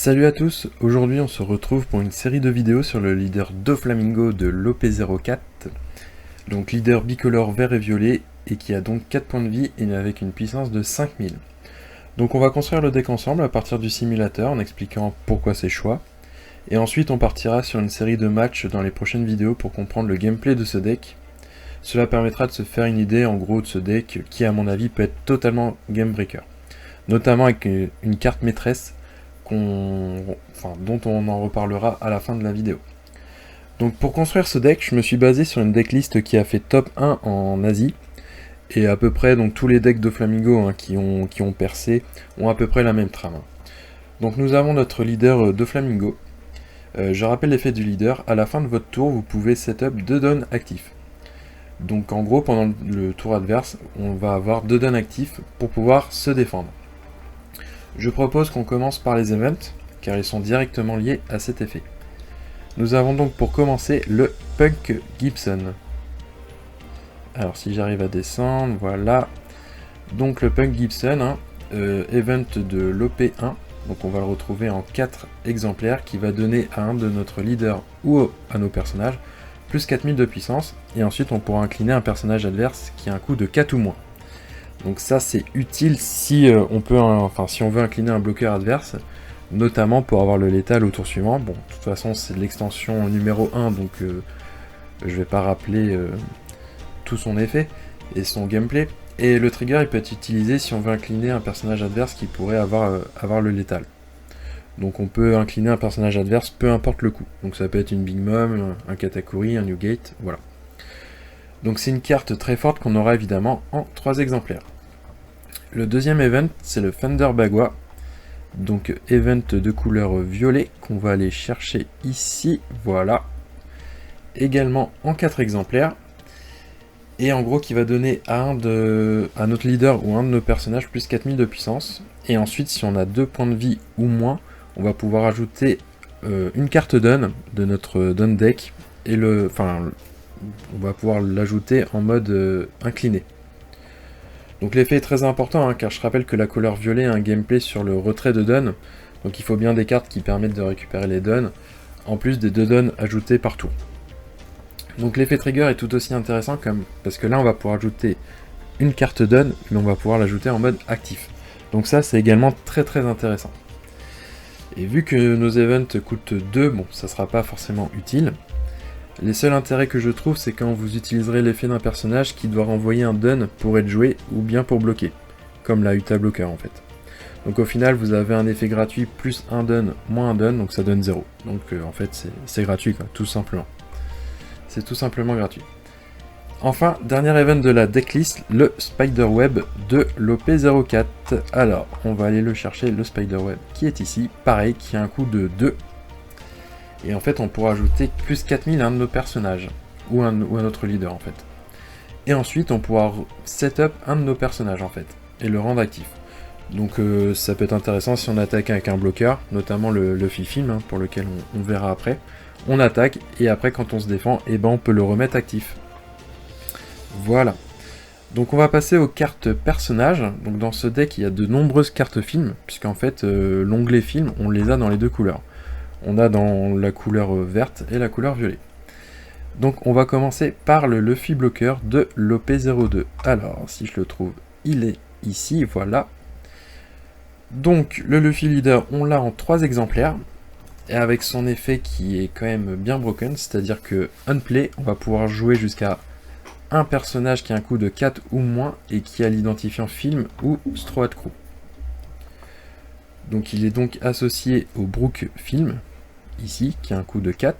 Salut à tous, aujourd'hui on se retrouve pour une série de vidéos sur le leader Doflamingo de l'OP04, donc leader bicolore vert et violet, et qui a donc 4 points de vie et avec une puissance de 5000. Donc on va construire le deck ensemble à partir du simulateur en expliquant pourquoi ces choix, et ensuite on partira sur une série de matchs dans les prochaines vidéos pour comprendre le gameplay de ce deck. Cela permettra de se faire une idée en gros de ce deck qui à mon avis peut être totalement game breaker, notamment avec une carte maîtresse dont on en reparlera à la fin de la vidéo. Donc pour construire ce deck, je me suis basé sur une decklist qui a fait top 1 en Asie, et à peu près donc tous les decks de Flamingo qui ont percé ont à peu près la même trame. Donc nous avons notre leader de Flamingo. Je rappelle l'effet du leader, à la fin de votre tour vous pouvez setup 2 dons actifs. Donc en gros pendant le tour adverse on va avoir 2 dons actifs pour pouvoir se défendre. Je propose qu'on commence par les events, car ils sont directement liés à cet effet. Nous avons donc pour commencer le Punk Gibson. Alors si j'arrive à descendre, voilà. Donc le Punk Gibson, event de l'OP1, donc on va le retrouver en 4 exemplaires, qui va donner à un de notre leader ou à nos personnages, plus 4000 de puissance, et ensuite on pourra incliner un personnage adverse qui a un coût de 4 ou moins. Donc ça c'est utile si si on veut incliner un bloqueur adverse, notamment pour avoir le létal au tour suivant. Bon, de toute façon c'est l'extension numéro 1, donc je vais pas rappeler tout son effet et son gameplay. Et le trigger il peut être utilisé si on veut incliner un personnage adverse qui pourrait avoir le létal. Donc on peut incliner un personnage adverse peu importe le coup. Donc ça peut être une Big Mom, un Katakuri, un Newgate, voilà. Donc c'est une carte très forte qu'on aura évidemment en 3 exemplaires. Le deuxième event, c'est le Thunder Bagua. Donc event de couleur violet qu'on va aller chercher ici, voilà. Également en 4 exemplaires. Et en gros qui va donner à notre leader ou un de nos personnages plus 4000 de puissance. Et ensuite si on a 2 points de vie ou moins, on va pouvoir ajouter une carte don de notre don deck. Et on va pouvoir l'ajouter en mode incliné. Donc l'effet est très important, car je rappelle que la couleur violet a un gameplay sur le retrait de dons, donc il faut bien des cartes qui permettent de récupérer les dons, en plus des 2 dons ajoutés par tour. Donc l'effet trigger est tout aussi intéressant, parce que là on va pouvoir ajouter une carte don, mais on va pouvoir l'ajouter en mode actif. Donc ça c'est également très très intéressant. Et vu que nos events coûtent 2, bon ça sera pas forcément utile. Les seuls intérêts que je trouve, c'est quand vous utiliserez l'effet d'un personnage qui doit renvoyer un don pour être joué ou bien pour bloquer, comme la Uta Blocker en fait. Donc au final, vous avez un effet gratuit plus un don, moins un don, donc ça donne 0. Donc en fait, c'est gratuit, quoi, tout simplement. C'est tout simplement gratuit. Enfin, dernier event de la decklist, le Spiderweb de l'OP04. Alors, on va aller le chercher, le Spiderweb qui est ici, pareil, qui a un coût de 2. Et en fait, on pourra ajouter plus 4000 à un de nos personnages, ou à notre leader en fait. Et ensuite, on pourra setup un de nos personnages en fait, et le rendre actif. Donc ça peut être intéressant si on attaque avec un bloqueur, notamment le Fifilm, pour lequel on verra après. On attaque, et après quand on se défend, on peut le remettre actif. Voilà. Donc on va passer aux cartes personnages. Donc dans ce deck, il y a de nombreuses cartes films, puisqu'en fait, l'onglet film, on les a dans les 2 couleurs. On a dans la couleur verte et la couleur violet. Donc on va commencer par le Luffy Blocker de l'OP02. Alors, si je le trouve, il est ici, voilà. Donc le Luffy Leader, on l'a en 3 exemplaires, et avec son effet qui est quand même bien broken, c'est-à-dire que Unplay, on va pouvoir jouer jusqu'à un personnage qui a un coût de 4 ou moins, et qui a l'identifiant film ou Straw Hat Crew. Donc il est donc associé au Brook Film, ici, qui a un coût de 4.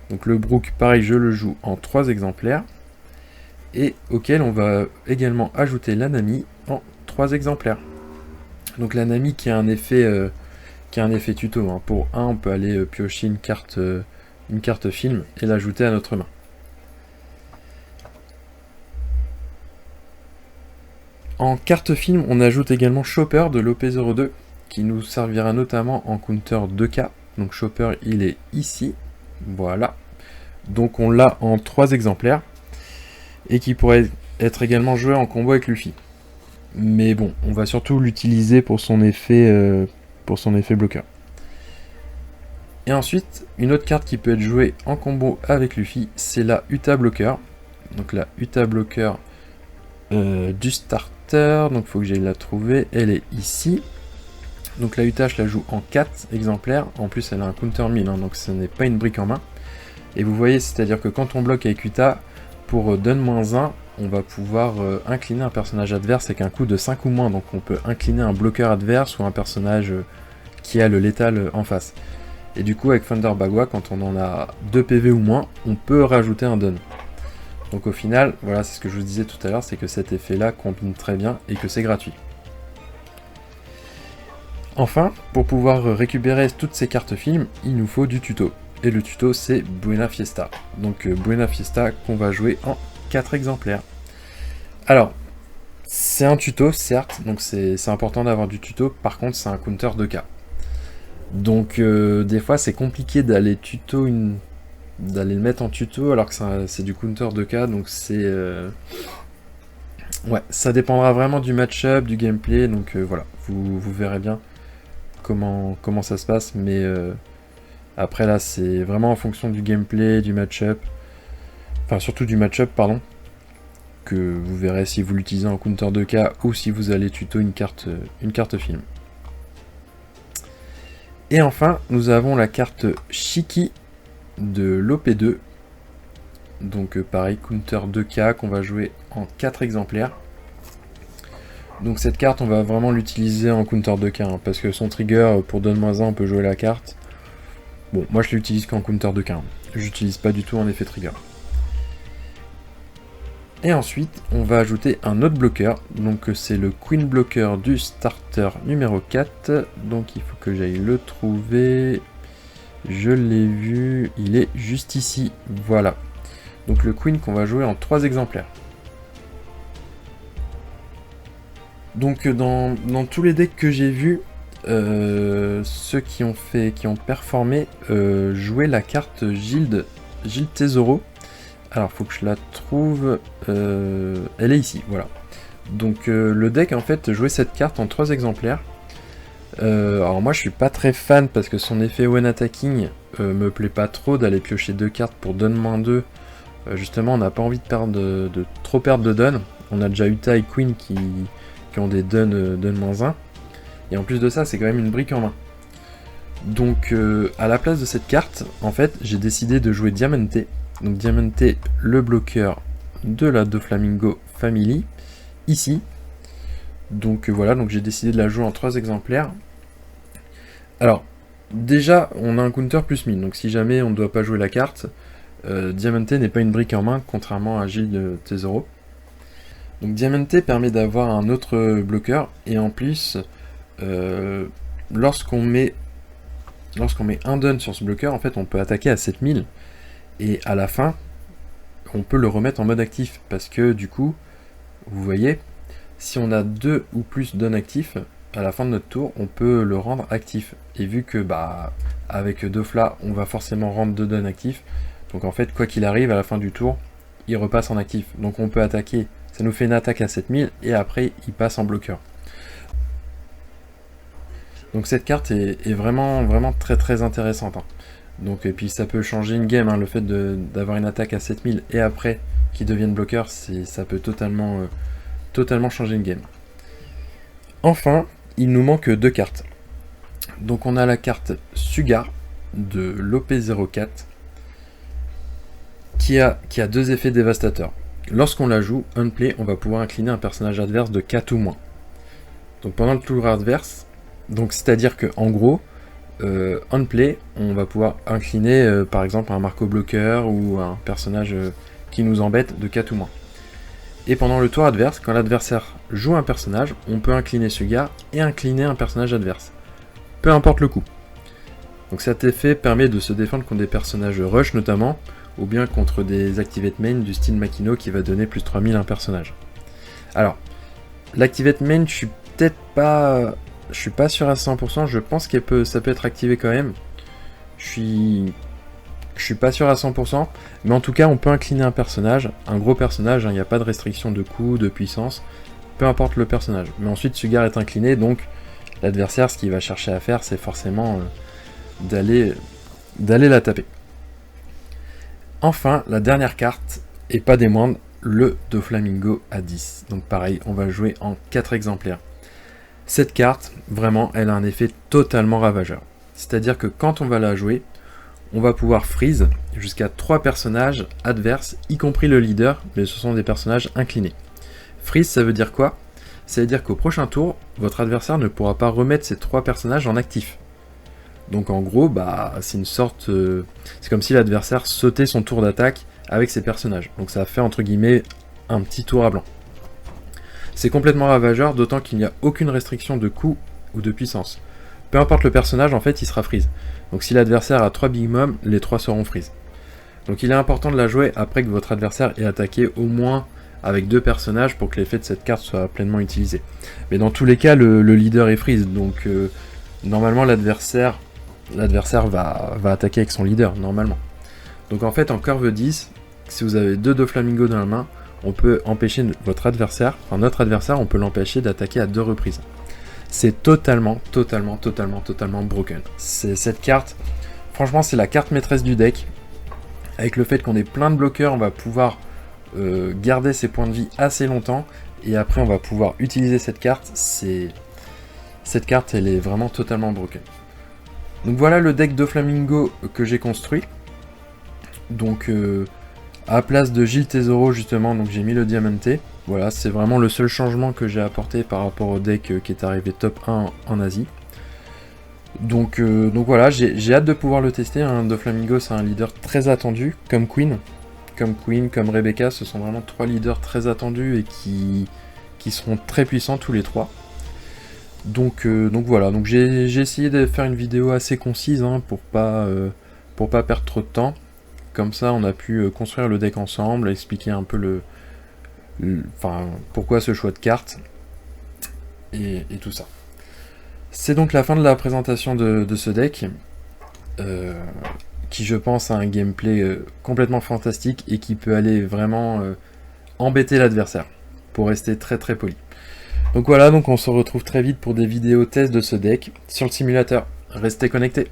Donc le Brook, pareil, je le joue en 3 exemplaires, et auquel on va également ajouter l'Anami en 3 exemplaires. Donc l'Anami qui a un effet tuto. Pour 1, on peut aller piocher une carte film et l'ajouter à notre main. En carte film, on ajoute également Chopper de l'OP02, qui nous servira notamment en counter 2K. Donc Chopper, il est ici, voilà. Donc on l'a en 3 exemplaires, et qui pourrait être également joué en combo avec Luffy. Mais bon, on va surtout l'utiliser pour son effet bloqueur. Et ensuite, une autre carte qui peut être jouée en combo avec Luffy, c'est la Uta Blocker. Donc la Uta Blocker du starter, donc il faut que j'aille la trouver, elle est ici. Donc la Uta, je la joue en 4 exemplaires, en plus elle a un counter 1000, hein, donc ce n'est pas une brique en main. Et vous voyez, c'est-à-dire que quand on bloque avec Uta, pour donne-1, on va pouvoir incliner un personnage adverse avec un coup de 5 ou moins, donc on peut incliner un bloqueur adverse ou un personnage qui a le létal en face. Et du coup avec Thunder Bagua, quand on en a 2 PV ou moins, on peut rajouter un don. Donc au final, voilà, c'est ce que je vous disais tout à l'heure, c'est que cet effet-là combine très bien et que c'est gratuit. Enfin, pour pouvoir récupérer toutes ces cartes films, il nous faut du tuto. Et le tuto, c'est Buena Fiesta. Donc Buena Fiesta qu'on va jouer en 4 exemplaires. Alors, c'est un tuto, certes, donc c'est important d'avoir du tuto. Par contre, c'est un counter 2K. Donc des fois, c'est compliqué d'aller le mettre en tuto alors que c'est du counter 2K, donc c'est... Ouais, ça dépendra vraiment du match-up, du gameplay, donc voilà, vous verrez bien comment ça se passe, mais après là, c'est vraiment en fonction du gameplay, du match-up, enfin surtout du match-up, pardon, que vous verrez si vous l'utilisez en counter 2K ou si vous allez tuto une carte film. Et enfin, nous avons la carte Shiki de l'OP2. Donc pareil, counter 2K qu'on va jouer en 4 exemplaires. Donc cette carte, on va vraiment l'utiliser en counter 2K, hein, parce que son trigger, pour donne-1, on peut jouer la carte. Bon, moi je l'utilise qu'en counter 2K. Hein. J'utilise pas du tout en effet trigger. Et ensuite, on va ajouter un autre bloqueur. Donc c'est le Queen Blocker du starter numéro 4. Donc il faut que j'aille le trouver. Je l'ai vu, il est juste ici. Voilà. Donc le Queen qu'on va jouer en 3 exemplaires. Donc dans tous les decks que j'ai vus, ceux qui ont performé jouaient la carte Gild Tesoro. Alors faut que je la trouve, elle est ici, voilà. Donc le deck en fait jouait cette carte en 3 exemplaires. Alors moi je suis pas très fan parce que son effet when attacking me plaît pas trop d'aller piocher 2 cartes pour donne-2. Justement on n'a pas envie de trop perdre de don. On a déjà Uta et Queen qui ont des donne-1. Et en plus de ça c'est quand même une brique en main. Donc à la place de cette carte, en fait j'ai décidé de jouer Diamante. Donc Diamante, le bloqueur de la Doflamingo Family, ici. Donc voilà, donc j'ai décidé de la jouer en 3 exemplaires. Alors, déjà, on a un counter plus 1000, donc si jamais on ne doit pas jouer la carte, Diamante n'est pas une brique en main, contrairement à Gild Tesoro. Donc Diamante permet d'avoir un autre bloqueur, et en plus, lorsqu'on met un don sur ce bloqueur, en fait on peut attaquer à 7000, et à la fin, on peut le remettre en mode actif, parce que du coup, vous voyez, si on a 2 ou plus dons actifs, à la fin de notre tour, on peut le rendre actif. Et vu que, avec Dofla, on va forcément rendre 2 dons actifs, donc en fait, quoi qu'il arrive, à la fin du tour, il repasse en actif. Donc on peut attaquer, ça nous fait une attaque à 7000, et après, il passe en bloqueur. Donc cette carte est vraiment très très intéressante. Hein. Donc, et puis ça peut changer une game, hein, le fait d'avoir une attaque à 7000 et après qu'il devienne bloqueur, ça peut totalement changer une game. Enfin, il nous manque 2 cartes. Donc on a la carte Sugar de l'OP04 qui a 2 effets dévastateurs. Lorsqu'on la joue, unplay, on va pouvoir incliner un personnage adverse de 4 ou moins. Donc pendant le tour adverse, donc c'est-à-dire que en gros, on play, on va pouvoir incliner par exemple un Marco bloqueur ou un personnage qui nous embête de 4 ou moins. Et pendant le tour adverse, quand l'adversaire joue un personnage, on peut incliner Sugar et incliner un personnage adverse. Peu importe le coup. Donc cet effet permet de se défendre contre des personnages rush notamment, ou bien contre des activate main du style Makino qui va donner plus 3000 à un personnage. Alors, l'activate main, je suis pas sûr à 100%, je pense que ça peut être activé quand même. Je suis pas sûr à 100%, mais en tout cas on peut incliner un personnage, un gros personnage, il n'y a pas de restriction de coût, de puissance, peu importe le personnage. Mais ensuite Sugar est incliné, donc l'adversaire ce qu'il va chercher à faire c'est forcément d'aller d'aller la taper. Enfin, la dernière carte, et pas des moindres, le Doflamingo à 10. Donc pareil, on va jouer en 4 exemplaires. Cette carte, vraiment, elle a un effet totalement ravageur. C'est-à-dire que quand on va la jouer, on va pouvoir freeze jusqu'à 3 personnages adverses, y compris le leader, mais ce sont des personnages inclinés. Freeze, ça veut dire quoi? Ça veut dire qu'au prochain tour, votre adversaire ne pourra pas remettre ces 3 personnages en actif. Donc en gros, bah, c'est une sorte... c'est comme si l'adversaire sautait son tour d'attaque avec ses personnages. Donc ça fait entre guillemets un petit tour à blanc. C'est complètement ravageur, d'autant qu'il n'y a aucune restriction de coût ou de puissance. Peu importe le personnage, en fait, il sera freeze. Donc si l'adversaire a 3 Big Mom, les 3 seront freeze. Donc il est important de la jouer après que votre adversaire ait attaqué au moins avec 2 personnages pour que l'effet de cette carte soit pleinement utilisé. Mais dans tous les cas, le leader est freeze, donc normalement l'adversaire va attaquer avec son leader, normalement. Donc en fait, en curve 10, si vous avez 2 Doflamingo dans la main, on peut empêcher votre adversaire, enfin notre adversaire, on peut l'empêcher d'attaquer à 2 reprises. C'est totalement broken. Cette carte, franchement, c'est la carte maîtresse du deck. Avec le fait qu'on ait plein de bloqueurs, on va pouvoir garder ses points de vie assez longtemps. Et après, on va pouvoir utiliser cette carte. Cette carte, elle est vraiment totalement broken. Donc voilà le deck Doflamingo que j'ai construit. Donc à place de Gilles Tesoro justement, donc j'ai mis le Diamanté. Voilà, c'est vraiment le seul changement que j'ai apporté par rapport au deck qui est arrivé top 1 en Asie. Donc voilà, j'ai hâte de pouvoir le tester. Hein. Doflamingo, c'est un leader très attendu, comme Queen, comme Rebecca. Ce sont vraiment 3 leaders très attendus et qui seront très puissants tous les 3. Donc voilà, donc j'ai essayé de faire une vidéo assez concise hein, pour pas perdre trop de temps. Comme ça, on a pu construire le deck ensemble, expliquer un peu enfin, pourquoi ce choix de cartes et tout ça. C'est donc la fin de la présentation de ce deck, qui je pense a un gameplay complètement fantastique et qui peut aller vraiment embêter l'adversaire, pour rester très poli. Donc voilà, donc on se retrouve très vite pour des vidéos tests de ce deck sur le simulateur. Restez connectés.